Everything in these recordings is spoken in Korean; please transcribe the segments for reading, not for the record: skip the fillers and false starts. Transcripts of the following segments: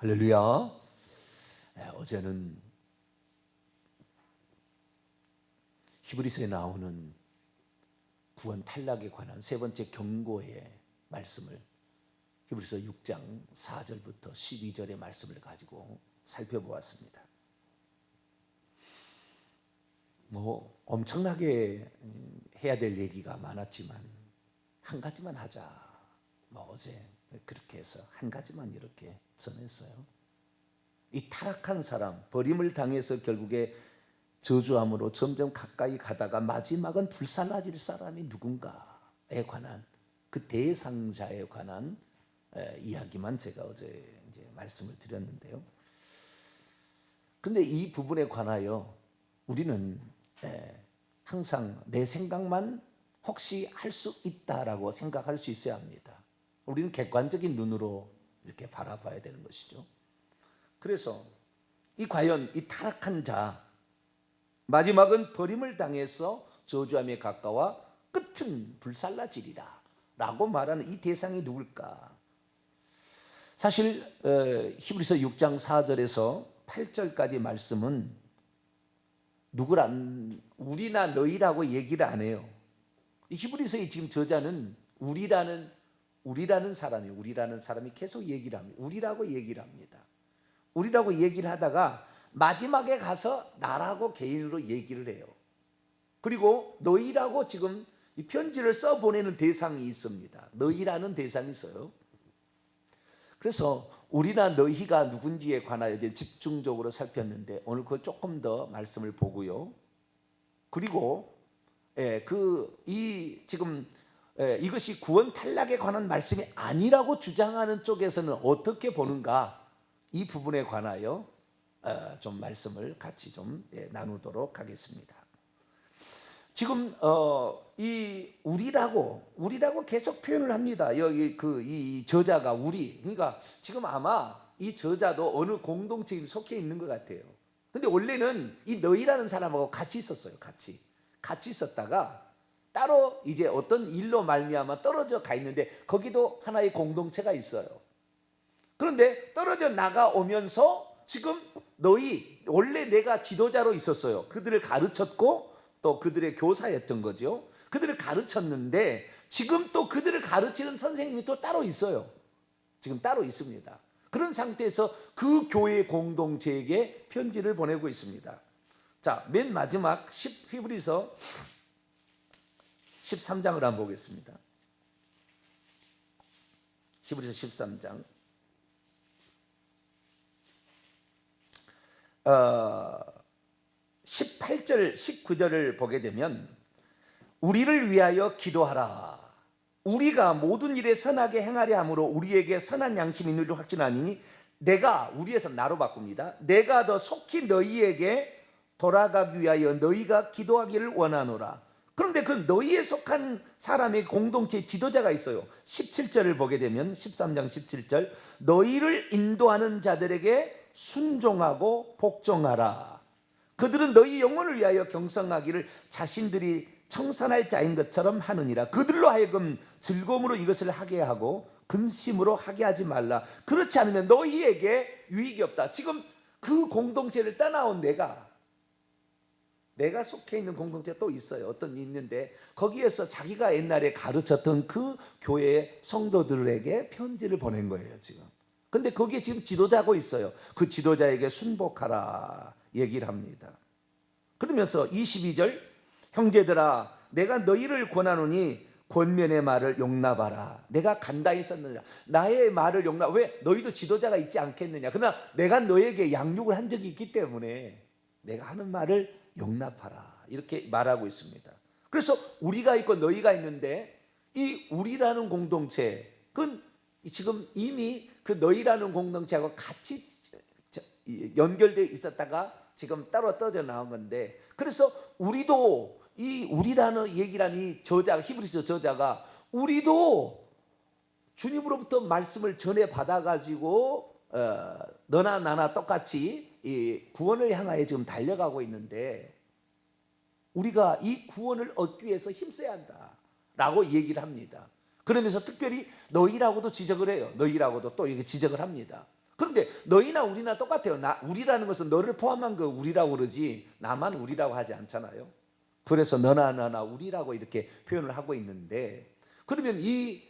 할렐루야. 어제는 히브리서에 나오는 구원 탈락에 관한 세 번째 경고의 말씀을 히브리서 6장 4절부터 12절의 말씀을 가지고 살펴보았습니다. 엄청나게 해야 될 얘기가 많았지만 한 가지만 하자. 어제 그렇게 해서 한 가지만 이렇게 전했어요. 이 타락한 사람, 버림을 당해서 결국에 저주함으로 점점 가까이 가다가 마지막은 불살라질 사람이 누군가에 관한 그 대상자에 관한 이야기만 제가 어제 이제 말씀을 드렸는데요. 근데 이 부분에 관하여 우리는 항상 내 생각만 혹시 할 수 있다라고 생각할 수 있어야 합니다. 우리는 객관적인 눈으로 이렇게 바라봐야 되는 것이죠. 그래서 과연 이 타락한 자, 마지막은 버림을 당해서 저주함에 가까워 끝은 불살라지리라 라고 말하는 이 대상이 누굴까? 사실 히브리서 6장 4절에서 8절까지 말씀은 누구란 우리나 너희라고 얘기를 안 해요. 히브리서의 지금 저자는 우리라는 사람이 계속 얘기를 합니다. 우리라고 얘기를 합니다. 우리라고 얘기를 하다가 마지막에 가서 나라고 개인으로 얘기를 해요. 그리고 너희라고 지금 이 편지를 써보내는 대상이 있습니다. 너희라는 대상이 있어요. 그래서 우리나 너희가 누군지에 관하여 이제 집중적으로 살폈는데 오늘 그걸 조금 더 말씀을 보고요. 그리고 이것이 구원 탈락에 관한 말씀이 아니라고 주장하는 쪽에서는 어떻게 보는가, 이 부분에 관하여 좀 말씀을 같이 좀 나누도록 하겠습니다. 지금 이 우리라고 계속 표현을 합니다. 여기 이 저자가 우리, 그러니까 지금 아마 이 저자도 어느 공동체에 속해 있는 것 같아요. 근데 원래는 이 너희라는 사람하고 같이 있었어요. 같이 있었다가 따로 이제 어떤 일로 말미암아 떨어져 가 있는데 거기도 하나의 공동체가 있어요. 그런데 떨어져 나가오면서 지금 원래 내가 지도자로 있었어요. 그들을 가르쳤고 또 그들의 교사였던 거죠. 그들을 가르쳤는데 지금 또 그들을 가르치는 선생님이 또 따로 있어요. 지금 따로 있습니다. 그런 상태에서 그 교회 공동체에게 편지를 보내고 있습니다. 자, 맨 마지막 히브리서 13장을 한번 보겠습니다. 히브리서 13장 18절 19절을 보게 되면 우리를 위하여 기도하라. 우리가 모든 일에 선하게 행하려 함으로 우리에게 선한 양심이 있는 줄 확신하니 우리에서 나로 바꿉니다. 내가 더 속히 너희에게 돌아가기 위하여 너희가 기도하기를 원하노라. 그런데 그 너희에 속한 사람의 공동체 지도자가 있어요. 17절을 보게 되면 13장 17절 너희를 인도하는 자들에게 순종하고 복종하라. 그들은 너희 영혼을 위하여 경성하기를 자신들이 청산할 자인 것처럼 하느니라. 그들로 하여금 즐거움으로 이것을 하게 하고 근심으로 하게 하지 말라. 그렇지 않으면 너희에게 유익이 없다. 지금 그 공동체를 떠나온 내가 속해 있는 공동체가 또 있어요. 어떤 있는데 거기에서 자기가 옛날에 가르쳤던 그 교회의 성도들에게 편지를 보낸 거예요. 지금. 근데 거기에 지금 지도자고 있어요. 그 지도자에게 순복하라 얘기를 합니다. 그러면서 22절 형제들아 내가 너희를 권하노니 권면의 말을 용납하라. 내가 간다히 썼느냐. 나의 말을 왜? 너희도 지도자가 있지 않겠느냐. 그러나 내가 너에게 양육을 한 적이 있기 때문에 내가 하는 말을 용납하라. 이렇게 말하고 있습니다. 그래서 우리가 있고 너희가 있는데 이 우리라는 공동체, 그건 지금 이미 그 너희라는 공동체하고 같이 연결되어 있었다가 지금 따로 떨어져 나온 건데, 그래서 우리도 이 우리라는 얘기라는 이 히브리서 저자가 우리도 주님으로부터 말씀을 전해 받아가지고 너나 나나 똑같이 이 구원을 향하여 지금 달려가고 있는데 우리가 이 구원을 얻기 위해서 힘써야 한다라고 얘기를 합니다. 그러면서 특별히 너희라고도 지적을 해요. 너희라고도 또 이렇게 지적을 합니다. 그런데 너희나 우리나 똑같아요. 우리라는 것은 너를 포함한 그 우리라고 그러지 나만 우리라고 하지 않잖아요. 그래서 너나 나나 우리라고 이렇게 표현을 하고 있는데, 그러면 이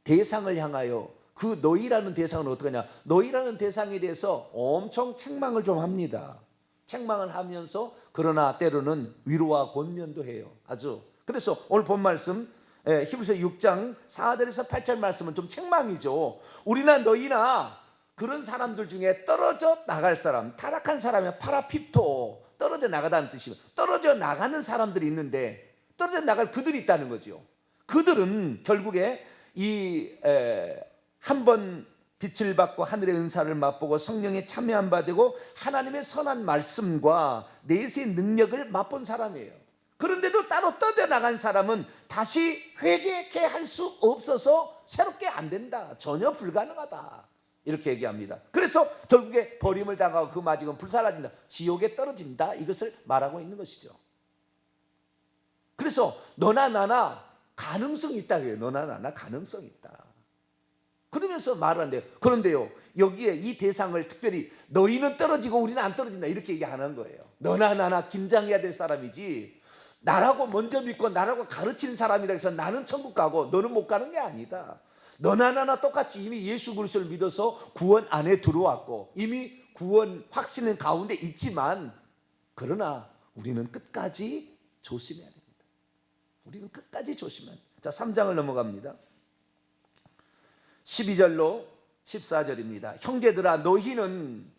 대상을 향하여 그 너희라는 대상은 어떻게 하냐? 너희라는 대상에 대해서 엄청 책망을 좀 합니다. 책망을 하면서 그러나 때로는 위로와 권면도 해요. 아주. 그래서 오늘 본 말씀 히브리서 6장 4절에서 8절 말씀은 좀 책망이죠. 우리나 너희나 그런 사람들 중에 떨어져 나갈 사람, 타락한 사람이 파라피토, 떨어져 나가다는 뜻이에요. 떨어져 나가는 사람들이 있는데 떨어져 나갈 그들이 있다는 거죠. 그들은 결국에 이 한번 빛을 받고 하늘의 은사를 맛보고 성령에 참여한 바 되고 하나님의 선한 말씀과 내세의 능력을 맛본 사람이에요. 그런데도 따로 떠나간 사람은 다시 회개케 할 수 없어서 새롭게 안 된다. 전혀 불가능하다. 이렇게 얘기합니다. 그래서 결국에 버림을 당하고 그 마지막은 불사라진다. 지옥에 떨어진다. 이것을 말하고 있는 것이죠. 그래서 너나 나나 가능성이 있다고요. 너나 나나 가능성이 있다. 그러면서 말을 한대요. 그런데요, 여기에 이 대상을 특별히 너희는 떨어지고 우리는 안 떨어진다 이렇게 얘기 안 한 거예요. 너나 나나 긴장해야 될 사람이지, 나라고 먼저 믿고 나라고 가르치는 사람이라 해서 나는 천국 가고 너는 못 가는 게 아니다. 너나 나나 똑같이 이미 예수 그리스도를 믿어서 구원 안에 들어왔고 이미 구원 확신은 가운데 있지만, 그러나 우리는 끝까지 조심해야 됩니다. 우리는 끝까지 조심해야 됩니다. 자, 3장을 넘어갑니다. 12절로 14절입니다. 형제들아, 너희는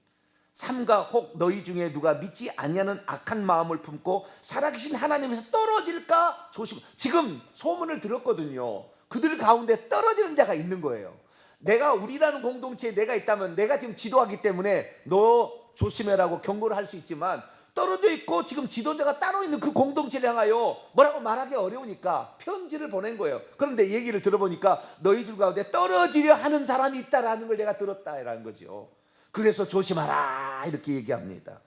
삼가 혹 너희 중에 누가 믿지 아니하는 악한 마음을 품고 살아계신 하나님에서 떨어질까 조심. 지금 소문을 들었거든요. 그들 가운데 떨어지는 자가 있는 거예요. 내가 우리라는 공동체에 내가 있다면 내가 지금 지도하기 때문에 너 조심해라고 경고를 할 수 있지만, 떨어져 있고 지금 지도자가 따로 있는 그 공동체를 향하여 뭐라고 말하기 어려우니까 편지를 보낸 거예요. 그런데 얘기를 들어보니까 너희들 가운데 떨어지려 하는 사람이 있다라는 걸 내가 들었다라는 거죠. 그래서 조심하라 이렇게 얘기합니다.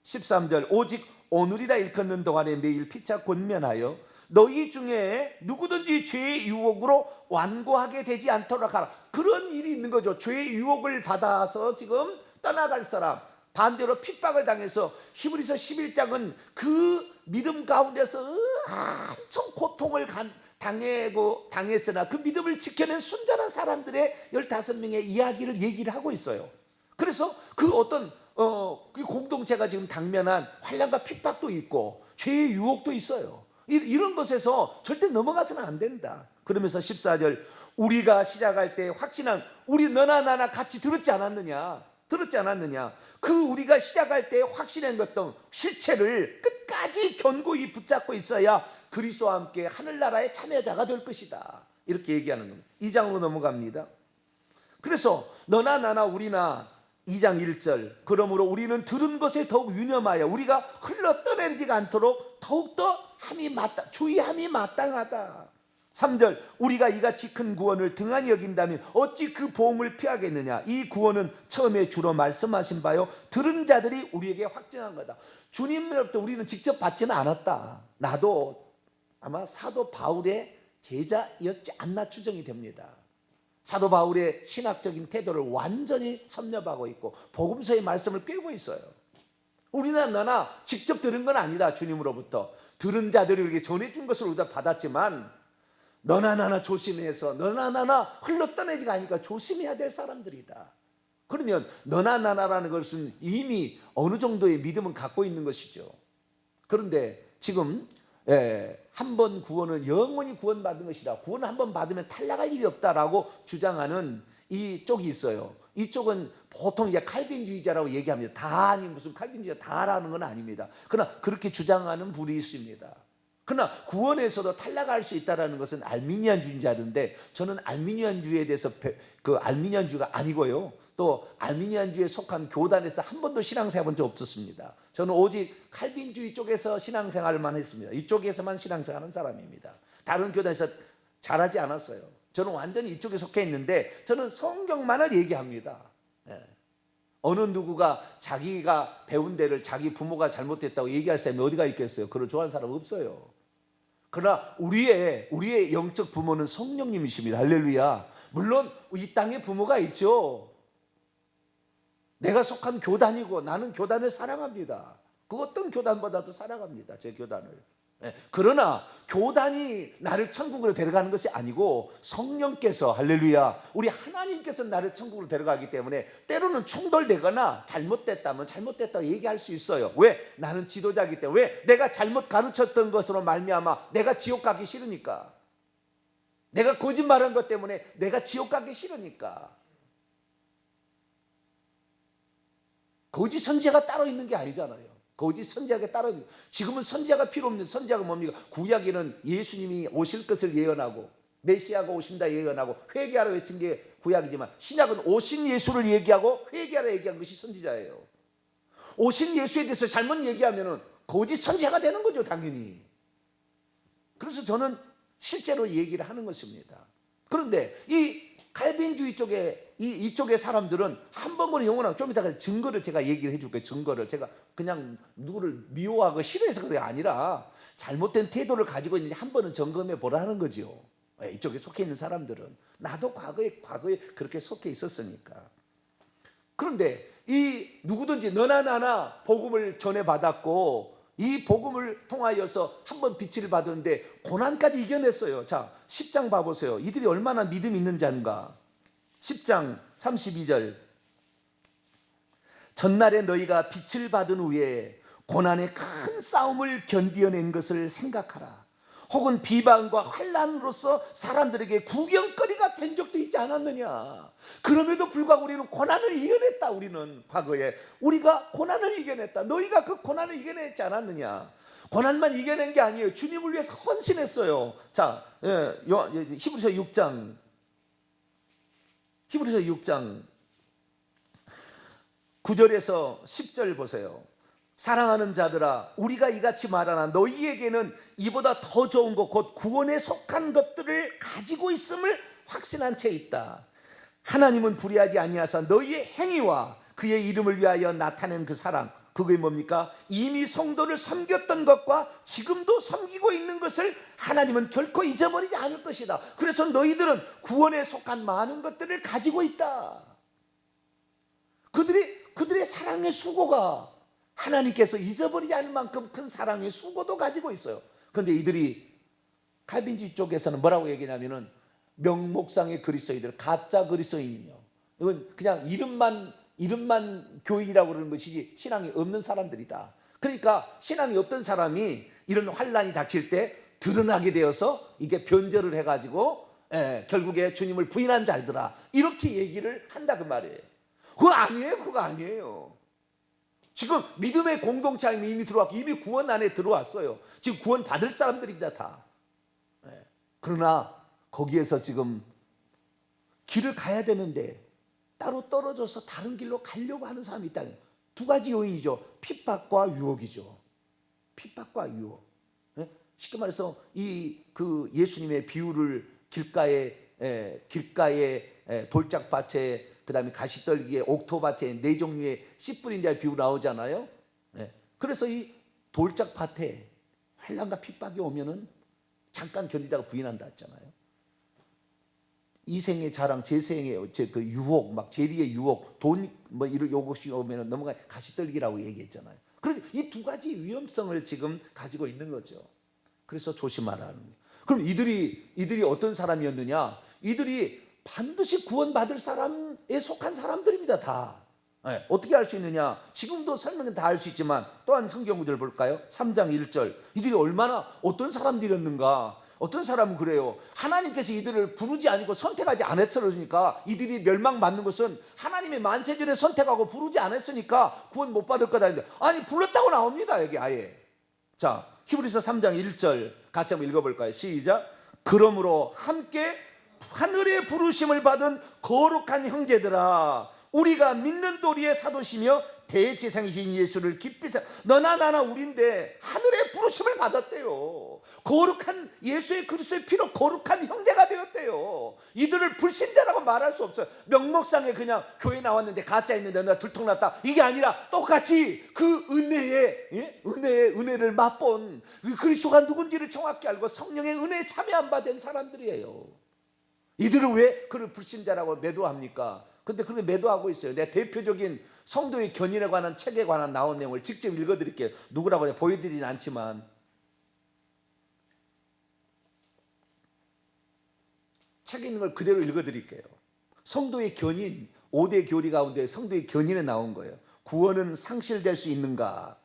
13절, 오직 오늘이라 일컫는 동안에 매일 피차 권면하여 너희 중에 누구든지 죄의 유혹으로 완고하게 되지 않도록 하라. 그런 일이 있는 거죠. 죄의 유혹을 받아서 지금 떠나갈 사람, 반대로 핍박을 당해서 히브리서 11장은 그 믿음 가운데서 엄청 고통을 당했으나 그 믿음을 지켜낸 순전한 사람들의 15명의 이야기를 얘기를 하고 있어요. 그래서 그 어떤 그 공동체가 지금 당면한 환난과 핍박도 있고 죄의 유혹도 있어요. 이런 것에서 절대 넘어가서는 안 된다. 그러면서 14절, 우리가 시작할 때 확신한, 우리 너나 나나 같이 들었지 않았느냐? 그 우리가 시작할 때 확신한 것등 실체를 끝까지 견고히 붙잡고 있어야 그리스도와 함께 하늘나라의 참여자가 될 것이다. 이렇게 얘기하는 겁니다. 2장으로 넘어갑니다. 그래서 너나 나나 우리나 2장 1절, 그러므로 우리는 들은 것에 더욱 유념하여 우리가 흘러떠내리지가 않도록 더욱더 주의함이 마땅하다. 3절, 우리가 이같이 큰 구원을 등한히 여긴다면 어찌 그 보응을 피하겠느냐. 이 구원은 처음에 주로 말씀하신 바요 들은 자들이 우리에게 확증한 거다. 주님으로부터 우리는 직접 받지는 않았다. 나도 아마 사도 바울의 제자였지 않나 추정이 됩니다. 사도 바울의 신학적인 태도를 완전히 섭렵하고 있고 복음서의 말씀을 꿰고 있어요. 우리나 너나 직접 들은 건 아니다. 주님으로부터 들은 자들이 우리에게 전해준 것을 우리가 받았지만, 너나 나나 조심해서 너나 나나 흘러떠내지가 않으니까 조심해야 될 사람들이다. 그러면 너나 나나라는 것은 이미 어느 정도의 믿음은 갖고 있는 것이죠. 그런데 지금 한 번 구원은 영원히 구원받은 것이다. 구원 한 번 받으면 탈락할 일이 없다라고 주장하는 이쪽이 있어요. 이쪽은 보통 이제 칼빈주의자라고 얘기합니다. 다 아니 무슨 칼빈주의자 다라는 건 아닙니다. 그러나 그렇게 주장하는 분이 있습니다. 그러나 구원에서도 탈락할 수 있다는 것은 알미니안주의자인데, 저는 알미니안주의에 대해서 그 알미니안주의가 아니고요, 또 알미니안주의에 속한 교단에서 한 번도 신앙생활 해본 적 없었습니다. 저는 오직 칼빈주의 쪽에서 신앙생활만 했습니다. 이쪽에서만 신앙생활하는 사람입니다. 다른 교단에서 잘하지 않았어요. 저는 완전히 이쪽에 속해 있는데 저는 성경만을 얘기합니다. 어느 누구가 자기가 배운 데를 자기 부모가 잘못됐다고 얘기할 사람이 어디가 있겠어요? 그걸 좋아하는 사람 없어요. 그러나 우리의 영적 부모는 성령님이십니다. 할렐루야. 물론 이 땅에 부모가 있죠. 내가 속한 교단이고 나는 교단을 사랑합니다. 그 어떤 교단보다도 사랑합니다. 제 교단을. 그러나 교단이 나를 천국으로 데려가는 것이 아니고 성령께서, 할렐루야, 우리 하나님께서 나를 천국으로 데려가기 때문에 때로는 충돌되거나 잘못됐다면 잘못됐다고 얘기할 수 있어요. 왜? 나는 지도자이기 때문에. 왜? 내가 잘못 가르쳤던 것으로 말미암아 내가 지옥 가기 싫으니까. 내가 거짓말한 것 때문에 내가 지옥 가기 싫으니까. 거짓 선지자가 따로 있는 게 아니잖아요. 거짓 선지자가 따로 있는. 지금은 선지자가 필요 없는. 선지자가 뭡니까? 구약에는 예수님이 오실 것을 예언하고 메시아가 오신다 예언하고 회개하라 외친 게 구약이지만, 신약은 오신 예수를 얘기하고 회개하라 얘기한 것이 선지자예요. 오신 예수에 대해서 잘못 얘기하면 거짓 선지자가 되는 거죠, 당연히. 그래서 저는 실제로 얘기를 하는 것입니다. 그런데 이 칼빈주의 쪽에 이쪽의 사람들은 한 번은 영원하고, 좀 이따가 증거를 제가 얘기를 해줄 거예요. 증거를 제가 그냥 누구를 미워하고 싫어해서 그게 아니라 잘못된 태도를 가지고 있는지 한 번은 점검해 보라는 거죠. 이쪽에 속해 있는 사람들은. 나도 과거에 그렇게 속해 있었으니까. 그런데 이 누구든지 너나 나나 복음을 전해받았고 이 복음을 통하여서 한번 빛을 받았는데 고난까지 이겨냈어요. 자, 10장 봐보세요. 이들이 얼마나 믿음이 있는 자인가. 10장 32절. 전날에 너희가 빛을 받은 후에 고난의 큰 싸움을 견디어낸 것을 생각하라. 혹은 비방과 환난으로서 사람들에게 구경거리가 된 적도 있지 않았느냐. 그럼에도 불구하고 우리는 고난을 이겨냈다. 우리는 과거에 우리가 고난을 이겨냈다. 너희가 그 고난을 이겨냈지 않았느냐. 고난만 이겨낸 게 아니에요. 주님을 위해서 헌신했어요. 자, 히브리서 6장 9절에서 10절 보세요. 사랑하는 자들아, 우리가 이같이 말하나 너희에게는 이보다 더 좋은 것 곧 구원에 속한 것들을 가지고 있음을 확신한 채 있다. 하나님은 불의하지 아니하사 너희의 행위와 그의 이름을 위하여 나타낸 그 사랑, 그게 뭡니까? 이미 성도를 섬겼던 것과 지금도 섬기고 있는 것을 하나님은 결코 잊어버리지 않을 것이다. 그래서 너희들은 구원에 속한 많은 것들을 가지고 있다. 그들의 사랑의 수고가 하나님께서 잊어버리지 않을 만큼 큰 사랑의 수고도 가지고 있어요. 그런데 이들이 칼빈주의 쪽에서는 뭐라고 얘기하냐면은 명목상의 그리스도인들, 가짜 그리스도인이요. 이건 그냥 이름만 교인이라고 그러는 것이지 신앙이 없는 사람들이다. 그러니까 신앙이 없던 사람이 이런 환난이 닥칠 때 드러나게 되어서 이게 변절을 해가지고 결국에 주님을 부인한 자들아, 이렇게 얘기를 한다 그 말이에요. 그거 아니에요. 지금 믿음의 공동체 안에 이미 들어왔고 이미 구원 안에 들어왔어요. 지금 구원 받을 사람들입니다, 다. 그러나 거기에서 지금 길을 가야 되는데 따로 떨어져서 다른 길로 가려고 하는 사람이 있다는, 두 가지 요인이죠. 핍박과 유혹이죠. 핍박과 유혹. 쉽게 말해서 예수님의 비유를 길가에 돌짝밭에, 그 다음에 가시떨기에, 옥토밭에 네 종류의 씨 뿌린 자의 비유 나오잖아요. 그래서 이 돌짝밭에 환난과 핍박이 오면은 잠깐 견디다가 부인한다 했잖아요. 이생의 자랑, 제생의 그 유혹, 막 재리의 유혹, 돈 이런 요것이 오면은 넘어가 가시떨기라고 얘기했잖아요. 그런데 이 두 가지 위험성을 지금 가지고 있는 거죠. 그래서 조심하라는 거예요. 그럼 이들이 어떤 사람이었느냐? 이들이 반드시 구원받을 사람에 속한 사람들입니다, 다. 어떻게 알 수 있느냐? 지금도 설명은 다 알 수 있지만 또한 성경 구절 볼까요? 3장 1절. 이들이 얼마나 어떤 사람들이었는가? 어떤 사람은 그래요. 하나님께서 이들을 부르지 않고 선택하지 않았으니까, 이들이 멸망받는 것은 하나님의 만세전에 선택하고 부르지 않았으니까 구원 못 받을 거다 했는데, 아니 불렀다고 나옵니다, 여기 아예. 자, 히브리서 3장 1절 같이 한번 읽어볼까요? 시작. 그러므로 함께 하늘의 부르심을 받은 거룩한 형제들아, 우리가 믿는 도리의 사도시며 대제사장이신 예수를 깊이 너나 나나 우리인데 하늘의 부르심을 받았대요. 거룩한 예수의 그리스도의 피로 거룩한 형제가 되었대요. 이들을 불신자라고 말할 수 없어요. 명목상에 그냥 교회 나왔는데 가짜 있는데 나 들통났다, 이게 아니라 똑같이 그 은혜를 맛본 그리스도가 누군지를 정확히 알고 성령의 은혜에 참여 안 받은 사람들이에요. 이들을 왜 그를 불신자라고 매도합니까? 근데 그렇게 매도하고 있어요. 내 대표적인 성도의 견인에 관한 책에 관한 나온 내용을 직접 읽어드릴게요. 누구라고 보여드리진 않지만 책에 있는 걸 그대로 읽어드릴게요. 성도의 견인, 5대 교리 가운데 성도의 견인에 나온 거예요. 구원은 상실될 수 있는가?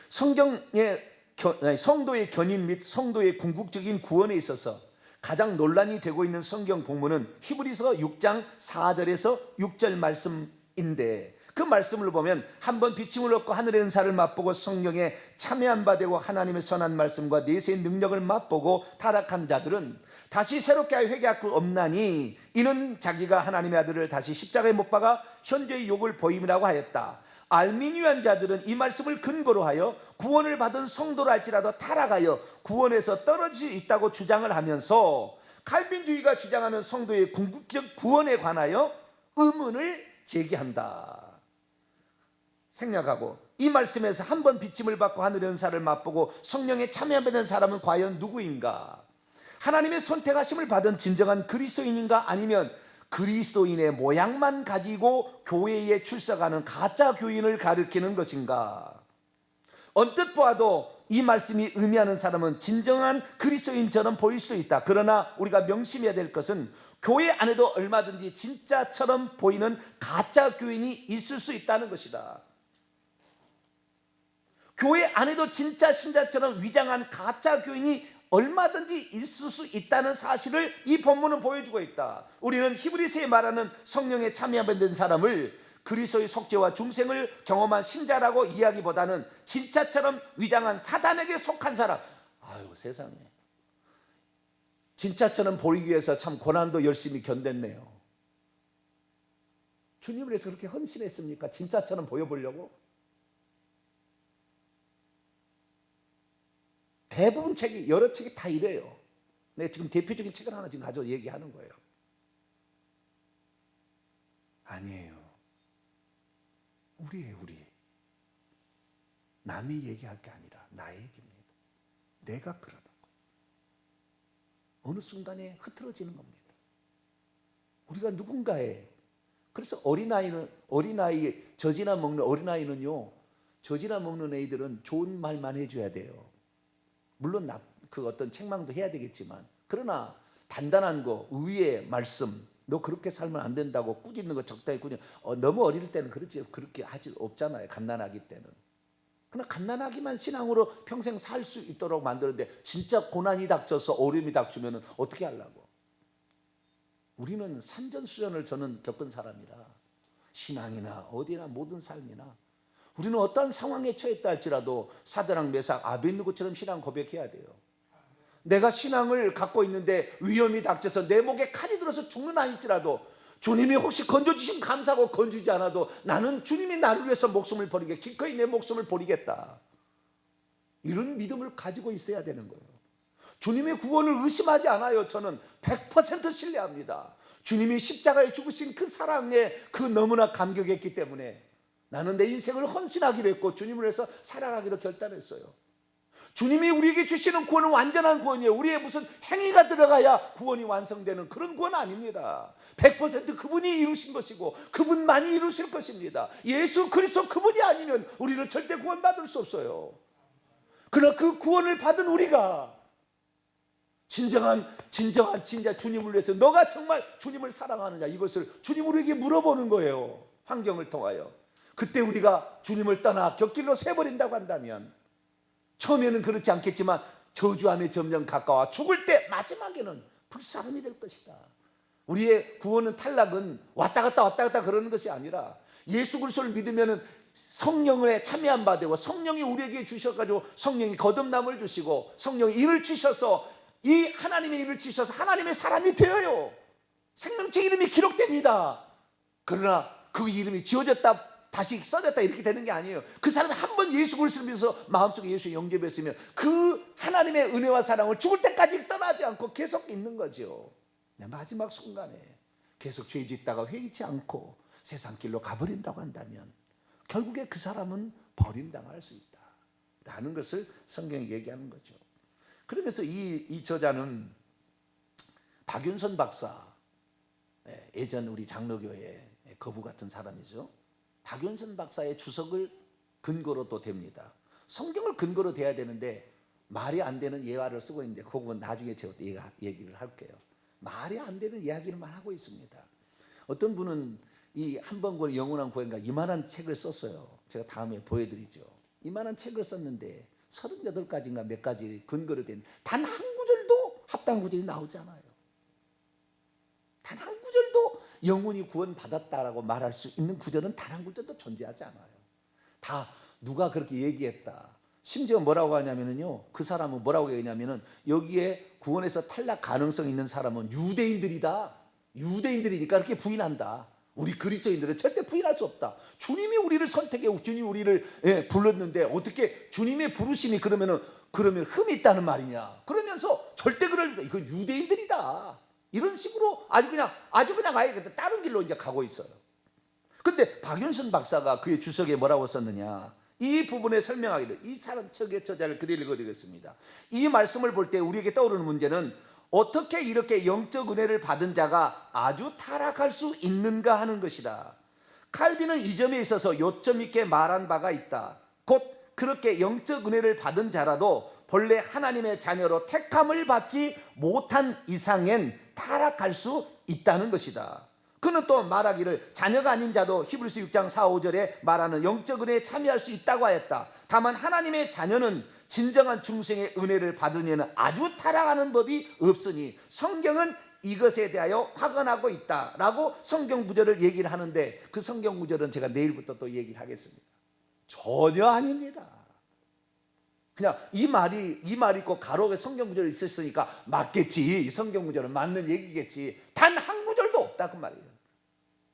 성도의 견인 및 성도의 궁극적인 구원에 있어서 가장 논란이 되고 있는 성경 본문은 히브리서 6장 4절에서 6절 말씀인데, 그 말씀을 보면 한번 비침을 얻고 하늘의 은사를 맛보고 성령에 참여한 바 되고 하나님의 선한 말씀과 내세의 능력을 맛보고 타락한 자들은 다시 새롭게 회개할 것 없나니 이는 자기가 하나님의 아들을 다시 십자가에 못 박아 현재의 욕을 보임이라고 하였다. 알미니안 자들은 이 말씀을 근거로 하여 구원을 받은 성도라 할지라도 타락하여 구원에서 떨어져 있다고 주장을 하면서 칼빈주의가 주장하는 성도의 궁극적 구원에 관하여 의문을 제기한다. 생략하고, 이 말씀에서 한 번 비침을 받고 하늘의 은사를 맛보고 성령에 참여하는 사람은 과연 누구인가? 하나님의 선택하심을 받은 진정한 그리스도인인가? 아니면 그리스도인의 모양만 가지고 교회에 출석하는 가짜 교인을 가리키는 것인가? 언뜻 보아도 이 말씀이 의미하는 사람은 진정한 그리스도인처럼 보일 수 있다. 그러나 우리가 명심해야 될 것은 교회 안에도 얼마든지 진짜처럼 보이는 가짜 교인이 있을 수 있다는 것이다. 교회 안에도 진짜 신자처럼 위장한 가짜 교인이 얼마든지 있을 수 있다는 사실을 이 본문은 보여주고 있다. 우리는 히브리서에 말하는 성령에 참여한 사람을 그리스도의 속죄와 중생을 경험한 신자라고 이야기보다는 진짜처럼 위장한 사단에게 속한 사람. 아유, 세상에, 진짜처럼 보이기 위해서 참 고난도 열심히 견뎠네요. 주님을 위해서 그렇게 헌신했습니까? 진짜처럼 보여보려고? 대부분 책이, 여러 책이 다 이래요. 내가 지금 대표적인 책을 하나 지금 가지고 얘기하는 거예요. 아니에요. 우리예요, 우리. 남이 얘기할 게 아니라 나의 얘기입니다. 내가 그러는 거예요. 어느 순간에 흐트러지는 겁니다. 우리가 누군가의, 그래서 어린아이 젖이나 먹는 어린아이는요, 젖이나 먹는 애들은 좋은 말만 해줘야 돼요. 물론 그 어떤 책망도 해야 되겠지만, 그러나 단단한 거, 의의 말씀, 너 그렇게 살면 안 된다고 꾸짖는 거 적당히 꾸짖는, 너무 어릴 때는 그렇게 하지 없잖아요. 갓난아기 때는. 그러나 갓난아기만 신앙으로 평생 살 수 있도록 만드는데 진짜 고난이 닥쳐서 어려움이 닥치면 어떻게 하려고? 우리는 산전수전을 저는 겪은 사람이라, 신앙이나 어디나 모든 삶이나 우리는 어떤 상황에 처했다 할지라도 사드락 메삭 아벳느고처럼 신앙 고백해야 돼요. 내가 신앙을 갖고 있는데 위험이 닥쳐서 내 목에 칼이 들어서 죽는 아닐지라도 주님이 혹시 건져주시면 감사하고 건지지 않아도 나는 주님이 나를 위해서 목숨을 버리게, 기꺼이 내 목숨을 버리겠다. 이런 믿음을 가지고 있어야 되는 거예요. 주님의 구원을 의심하지 않아요. 저는 100% 신뢰합니다. 주님이 십자가에 죽으신 그 사랑에 그 너무나 감격했기 때문에 나는 내 인생을 헌신하기로 했고 주님을 위해서 살아가기로 결단했어요. 주님이 우리에게 주시는 구원은 완전한 구원이에요. 우리의 무슨 행위가 들어가야 구원이 완성되는 그런 구원 아닙니다. 100% 그분이 이루신 것이고 그분만이 이루실 것입니다. 예수 그리스도 그분이 아니면 우리는 절대 구원받을 수 없어요. 그러나 그 구원을 받은 우리가 진짜 주님을 위해서 너가 정말 주님을 사랑하느냐, 이것을 주님 우리에게 물어보는 거예요. 환경을 통하여. 그때 우리가 주님을 떠나 곁길로 새버린다고 한다면 처음에는 그렇지 않겠지만 저주함에 점점 가까워 죽을 때 마지막에는 불사름이 될 것이다. 우리의 구원은, 탈락은 왔다 갔다 그러는 것이 아니라 예수 그리스도를 믿으면 성령에 참여한 바 되고 성령이 우리에게 주셔가지고 성령이 거듭남을 주시고 성령이 일을 주셔서 이 하나님의 일을 주셔서 하나님의 사람이 되어요. 생명책 이름이 기록됩니다. 그러나 그 이름이 지워졌다 다시 써졌다 이렇게 되는 게 아니에요. 그 사람이 한 번 예수 그리스도를 믿어서 마음속에 예수 영접했으면 그 하나님의 은혜와 사랑을 죽을 때까지 떠나지 않고 계속 있는 거죠. 마지막 순간에 계속 죄 짓다가 회의치 않고 세상 길로 가버린다고 한다면 결국에 그 사람은 버림당할 수 있다 라는 것을 성경이 얘기하는 거죠. 그러면서 이 저자는 박윤선 박사, 예전 우리 장로교회 거부 같은 사람이죠. 박윤선 박사의 주석을 근거로 또 됩니다. 성경을 근거로 돼야 되는데 말이 안 되는 예화를 쓰고 있는데 그 부분 나중에 제가 얘기를 할게요. 말이 안 되는 이야기를만 하고 있습니다. 어떤 분은 이 한 번 권 영원한 구원가 이만한 책을 썼어요. 제가 다음에 보여드리죠. 이만한 책을 썼는데 38가지인가 몇 가지 근거로 된 단 한 구절도 합당 구절이 나오지 않아요. 단 한 구절도 영혼이 구원받았다라고 말할 수 있는 구절은 단 한 구절도 존재하지 않아요. 다 누가 그렇게 얘기했다. 심지어 뭐라고 하냐면요, 그 사람은 뭐라고 얘기하냐면은 여기에 구원에서 탈락 가능성 있는 사람은 유대인들이다. 유대인들이니까 그렇게 부인한다. 우리 그리스도인들은 절대 부인할 수 없다. 주님이 우리를 선택해, 주님이 우리를 불렀는데 어떻게 주님의 부르심이 그러면 흠이 있다는 말이냐? 그러면서 절대 이건 유대인들이다. 이런 식으로 아주 그냥 아예 다른 길로 이제 가고 있어요. 근데 박윤선 박사가 그의 주석에 뭐라고 썼느냐? 이 부분에 설명하기를 이 사람 저자를 그대로 읽어드리겠습니다. 이 말씀을 볼 때 우리에게 떠오르는 문제는 어떻게 이렇게 영적 은혜를 받은 자가 아주 타락할 수 있는가 하는 것이다. 칼빈은 이 점에 있어서 요점 있게 말한 바가 있다. 곧 그렇게 영적 은혜를 받은 자라도 본래 하나님의 자녀로 택함을 받지 못한 이상엔 타락할 수 있다는 것이다. 그는 또 말하기를 자녀가 아닌 자도 히브리서 6장 4, 5절에 말하는 영적 은혜에 참여할 수 있다고 하였다. 다만 하나님의 자녀는 진정한 중생의 은혜를 받으면 아주 타락하는 법이 없으니 성경은 이것에 대하여 확언하고 있다라고 성경 구절을 얘기를 하는데 그 성경 구절은 제가 내일부터 또 얘기를 하겠습니다. 전혀 아닙니다. 그냥 이 말이 있고 가로에 성경 구절이 있었으니까 맞겠지. 이 성경 구절은 맞는 얘기겠지. 단 한 구절도 없다 그 말이에요.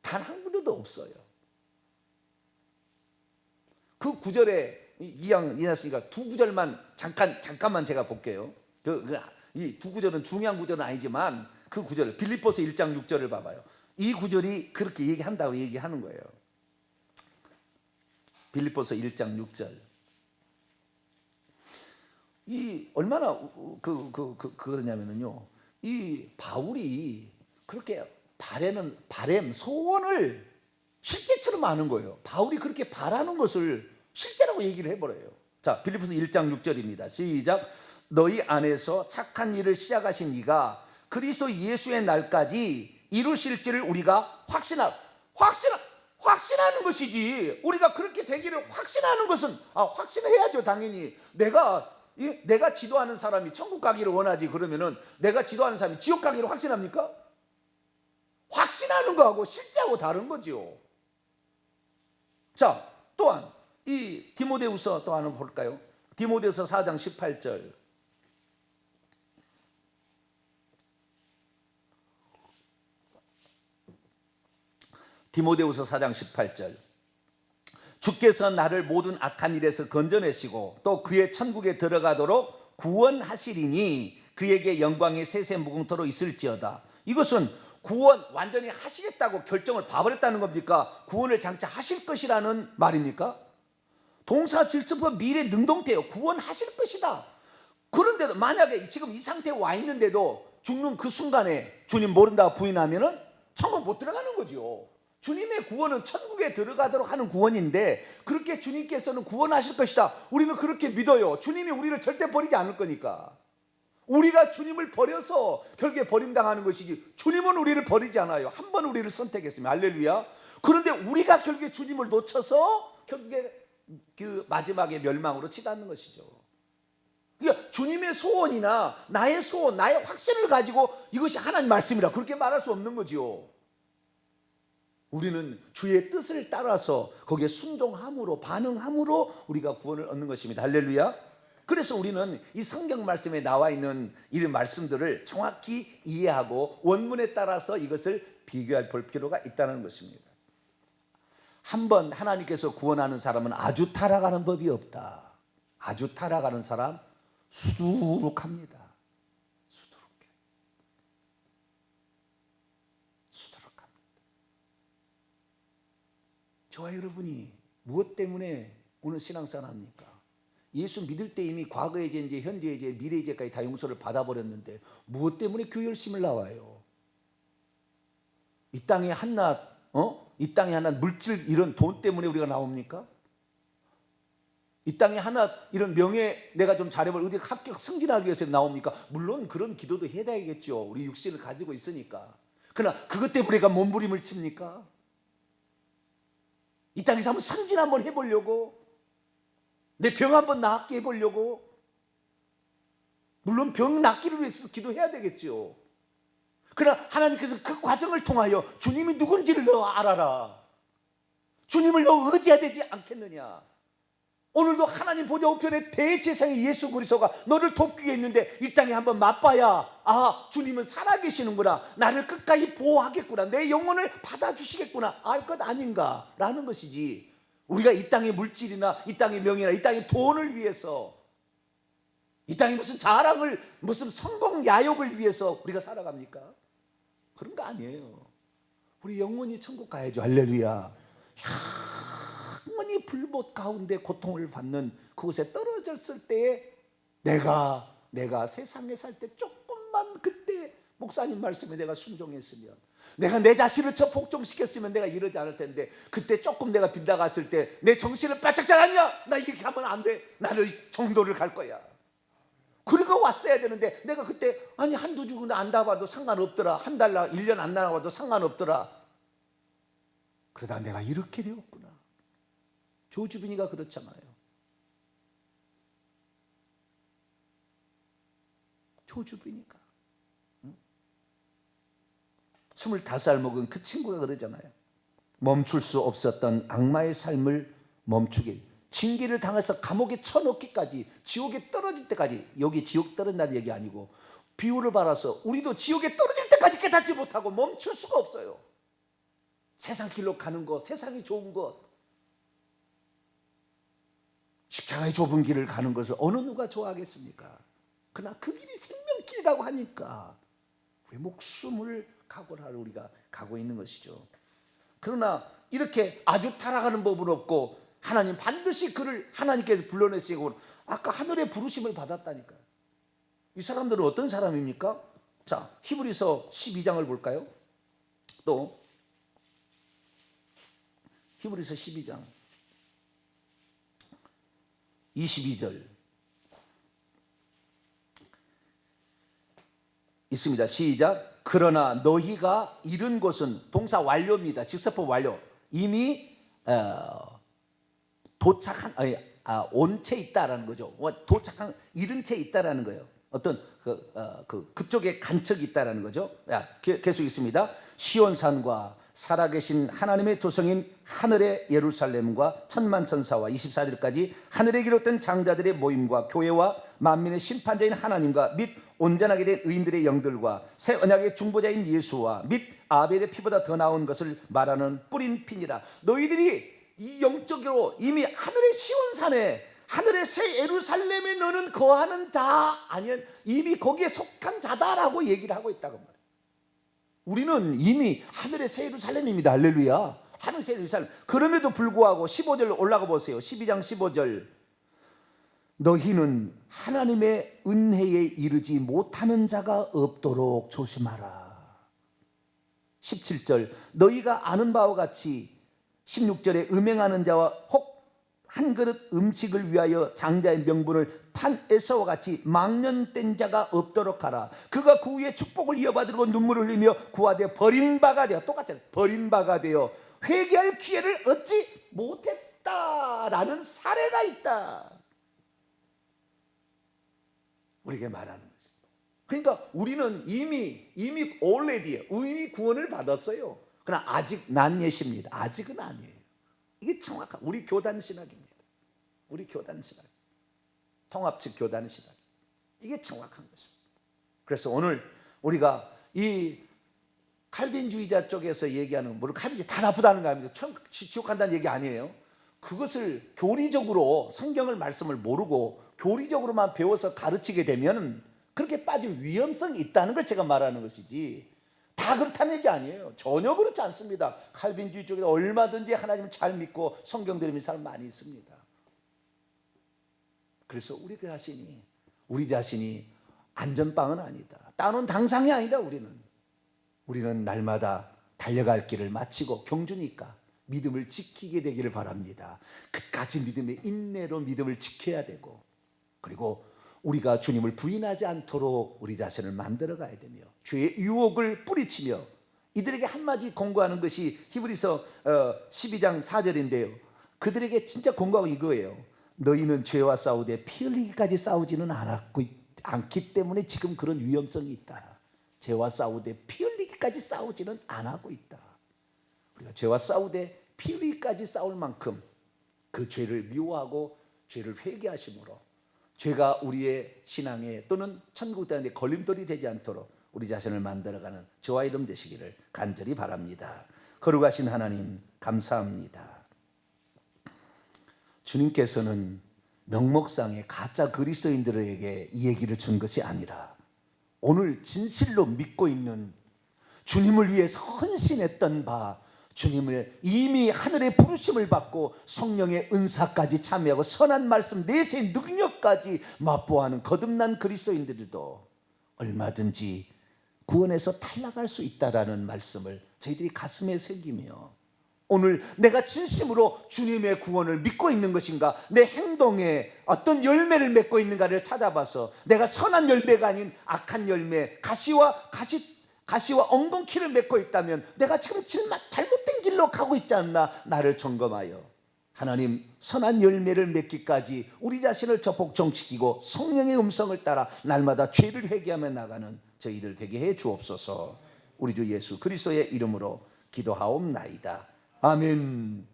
단 한 구절도 없어요. 그 구절에 이양 이났으니까 두 구절만 잠깐만 제가 볼게요. 이 두 구절은 중요한 구절은 아니지만 그 구절 빌립보서 1장 6절을 봐봐요. 이 구절이 그렇게 얘기한다고 얘기하는 거예요. 빌립보서 1장 6절. 이 얼마나 그러냐면요. 이 바울이 그렇게 소원을 실제처럼 아는 거예요. 바울이 그렇게 바라는 것을 실제라고 얘기를 해버려요. 자, 빌립보서 1장 6절입니다. 시작. 너희 안에서 착한 일을 시작하신 이가 그리스도 예수의 날까지 이루실지를 우리가 확신하는 것이지. 우리가 그렇게 되기를 확신하는 것은 확신해야죠. 당연히 내가 지도하는 사람이 천국 가기를 원하지 그러면은 내가 지도하는 사람이 지옥 가기를 확신합니까? 확신하는 거하고 실제하고 다른 거죠. 자, 또한 이 디모데후서 또 하나 볼까요? 디모데후서 4장 18절. 디모데후서 4장 18절. 주께서 나를 모든 악한 일에서 건져내시고 또 그의 천국에 들어가도록 구원하시리니 그에게 영광이 세세무궁토로 있을지어다. 이것은 구원 완전히 하시겠다고 결정을 봐버렸다는 겁니까? 구원을 장차 하실 것이라는 말입니까? 동사 질서법 미래 능동태예요. 구원하실 것이다. 그런데도 만약에 지금 이 상태에 와 있는데도 죽는 그 순간에 주님 모른다고 부인하면은 천국 못 들어가는 거죠. 주님의 구원은 천국에 들어가도록 하는 구원인데 그렇게 주님께서는 구원하실 것이다. 우리는 그렇게 믿어요. 주님이 우리를 절대 버리지 않을 거니까. 우리가 주님을 버려서 결국에 버림당하는 것이지 주님은 우리를 버리지 않아요. 한 번 우리를 선택했으면 할렐루야. 그런데 우리가 결국에 주님을 놓쳐서 결국에 그 마지막에 멸망으로 치닫는 것이죠. 그러니까 주님의 소원이나 나의 소원, 나의 확신을 가지고 이것이 하나님 말씀이라 그렇게 말할 수 없는 거지요. 우리는 주의 뜻을 따라서 거기에 순종함으로 반응함으로 우리가 구원을 얻는 것입니다. 할렐루야. 그래서 우리는 이 성경 말씀에 나와 있는 이 말씀들을 정확히 이해하고 원문에 따라서 이것을 비교할 볼 필요가 있다는 것입니다. 한번 하나님께서 구원하는 사람은 아주 타락하는 법이 없다. 아주 타락하는 사람 수두룩합니다. 수두룩합니다. 저와 여러분이 무엇 때문에 오늘 신앙생활 합니까? 예수 믿을 때 이미 과거의 죄, 현재의 죄, 미래의 죄까지 다 용서를 받아버렸는데 무엇 때문에 교회 열심을 나와요? 이 땅에 한낱 이 땅에 한낱 물질 이런 돈 때문에 우리가 나옵니까? 이 땅에 한낱 이런 명예 내가 좀 잘해볼 어디 합격 승진하기 위해서 나옵니까? 물론 그런 기도도 해야 되겠죠. 우리 육신을 가지고 있으니까. 그러나 그것 때문에 우리가 몸부림을 칩니까? 이 땅에서 한번 승진 한번 해보려고, 내 병 한번 낫게 해보려고. 물론 병 낫기를 위해서 기도해야 되겠죠. 그러나 하나님께서 그 과정을 통하여 주님이 누군지를 너 알아라. 주님을 너 의지해야 되지 않겠느냐. 오늘도 하나님 보좌 우편에 대제사장의 예수 그리스도가 너를 돕기 위해 있는데 이 땅에 한번 맛봐야 주님은 살아계시는구나, 나를 끝까지 보호하겠구나, 내 영혼을 받아주시겠구나 알 것 아닌가 라는 것이지. 우리가 이 땅의 물질이나 이 땅의 명예나 이 땅의 돈을 위해서, 이 땅의 무슨 자랑을, 무슨 성공 야욕을 위해서 우리가 살아갑니까? 그런 거 아니에요. 우리 영혼이 천국 가야죠. 할렐루야. 영원히 불못 가운데 고통을 받는 그곳에 떨어졌을 때에 내가 세상에 살 때 조금만 그때 목사님 말씀에 내가 순종했으면, 내가 내 자신을 저 복종시켰으면 내가 이러지 않을 텐데, 그때 조금 내가 빗나갔을 때 내 정신을 바짝 잘하냐, 나 이렇게 하면 안 돼, 나는 정도를 갈 거야. 그리고 왔어야 되는데 내가 그때 한두 주는 안 나와도 상관없더라, 한 달, 1년 안 나와도 상관없더라. 그러다 내가 이렇게 되었구나. 조주빈이가 그렇잖아요. 조주빈이가 25살 먹은 그 친구가 그러잖아요. 멈출 수 없었던 악마의 삶을 멈추길, 징계를 당해서 감옥에 쳐넣기까지, 지옥에 떨어질 때까지. 여기 지옥 떨어진다는 얘기 아니고 비유를 받아서 우리도 지옥에 떨어질 때까지 깨닫지 못하고 멈출 수가 없어요. 세상 길로 가는 것, 세상이 좋은 것, 십자가의 좁은 길을 가는 것을 어느 누가 좋아하겠습니까? 그러나 그 길이 생명길이라고 하니까 우리 목숨을 각오하러 우리가 가고 있는 것이죠. 그러나 이렇게 아주 타락하는 법은 없고 하나님 반드시 그를 하나님께서 불러내시고 아까 하늘의 부르심을 받았다니까요. 이 사람들은 어떤 사람입니까? 자, 히브리서 12장을 볼까요? 또 히브리서 12장 22절 있습니다. 시작. 그러나 너희가 이른 곳은, 동사 완료입니다. 직서법 완료. 이미 도착한, 온 채 있다라는 거죠. 도착한, 이른 채 있다라는 거예요. 어떤 그쪽에 간척이 있다라는 거죠. 계속 있습니다. 시온산과 살아계신 하나님의 도성인 하늘의 예루살렘과 천만 천사와 24절까지 하늘에 기록된 장자들의 모임과 교회와 만민의 심판자인 하나님과 및 온전하게 된 의인들의 영들과 새 언약의 중보자인 예수와 및 아벨의 피보다 더 나은 것을 말하는 뿌린 피니라. 너희들이 이 영적으로 이미 하늘의 시온산에, 하늘의 새 예루살렘에 너는 거하는 자 아니면 이미 거기에 속한 자다라고 얘기를 하고 있다고 말이에요. 우리는 이미 하늘의 새 예루살렘입니다. 할렐루야. 하늘 새 예루살렘. 그럼에도 불구하고 15절 올라가 보세요. 12장 15절. 너희는 하나님의 은혜에 이르지 못하는 자가 없도록 조심하라. 17절. 너희가 아는 바와 같이 16절에 음행하는 자와 혹 한 그릇 음식을 위하여 장자의 명분을 판 에서와 같이 망년된 자가 없도록 하라. 그가 그 후에 축복을 이어받으려고 눈물을 흘리며 구하되 버린 바가 되어, 똑같잖아요. 버린 바가 되어 회개할 기회를 얻지 못했다라는 사례가 있다. 우리에게 말하는 거죠. 그러니까 우리는 이미 already 이미 구원을 받았어요. 그러나 아직 난 예시입니다. 아직은 아니에요. 이게 정확한 우리 교단 신학입니다. 우리 교단 신학, 통합측 교단 신학, 이게 정확한 것입니다. 그래서 오늘 우리가 이 칼빈주의자 쪽에서 얘기하는, 물론 칼빈주의 다 나쁘다는 거 아닙니다. 지옥 간다는 얘기 아니에요. 그것을 교리적으로 성경을 말씀을 모르고 교리적으로만 배워서 가르치게 되면 그렇게 빠질 위험성이 있다는 걸 제가 말하는 것이지, 다 그렇다는 얘기 아니에요. 전혀 그렇지 않습니다. 칼빈주의 쪽에 얼마든지 하나님을 잘 믿고 성경 들으면 사람 많이 있습니다. 그래서 우리 자신이 안전빵은 아니다, 따놓은 당상이 아니다. 우리는 날마다 달려갈 길을 마치고 경주니까 믿음을 지키게 되기를 바랍니다. 끝까지 믿음의 인내로 믿음을 지켜야 되고, 그리고 우리가 주님을 부인하지 않도록 우리 자신을 만들어 가야 되며, 죄의 유혹을 뿌리치며, 이들에게 한마디 공고하는 것이 히브리서 12장 4절인데요 그들에게 진짜 공고하고 이거예요. 너희는 죄와 싸우되 피 흘리기까지 싸우지는 않기 때문에 지금 그런 위험성이 있다. 죄와 싸우되 피 흘리기까지 싸우지는 안 하고 있다. 우리가 죄와 싸우되 피 흘리기까지 싸울 만큼 그 죄를 미워하고 죄를 회개하심으로 죄가 우리의 신앙에 또는 천국 가는데 걸림돌이 되지 않도록 우리 자신을 만들어가는 저와 여러분 되시기를 간절히 바랍니다. 거룩하신 하나님 감사합니다. 주님께서는 명목상의 가짜 그리스도인들에게 이 얘기를 준 것이 아니라 오늘 진실로 믿고 있는, 주님을 위해서 헌신했던 바, 주님을 이미 하늘의 부르심을 받고 성령의 은사까지 참여하고 선한 말씀 내세의 능력까지 맛보아하는 거듭난 그리스도인들도 얼마든지 구원에서 탈락할 수 있다라는 말씀을 저희들이 가슴에 새기며, 오늘 내가 진심으로 주님의 구원을 믿고 있는 것인가, 내 행동에 어떤 열매를 맺고 있는가를 찾아봐서 내가 선한 열매가 아닌 악한 열매, 가시와 엉겅퀴를 맺고 있다면 내가 지금 잘못된 길로 가고 있지 않나, 나를 점검하여 하나님 선한 열매를 맺기까지 우리 자신을 저복종시키고 성령의 음성을 따라 날마다 죄를 회개하며 나가는 저희들 되게 해 주옵소서. 우리 주 예수 그리스도의 이름으로 기도하옵나이다. 아멘.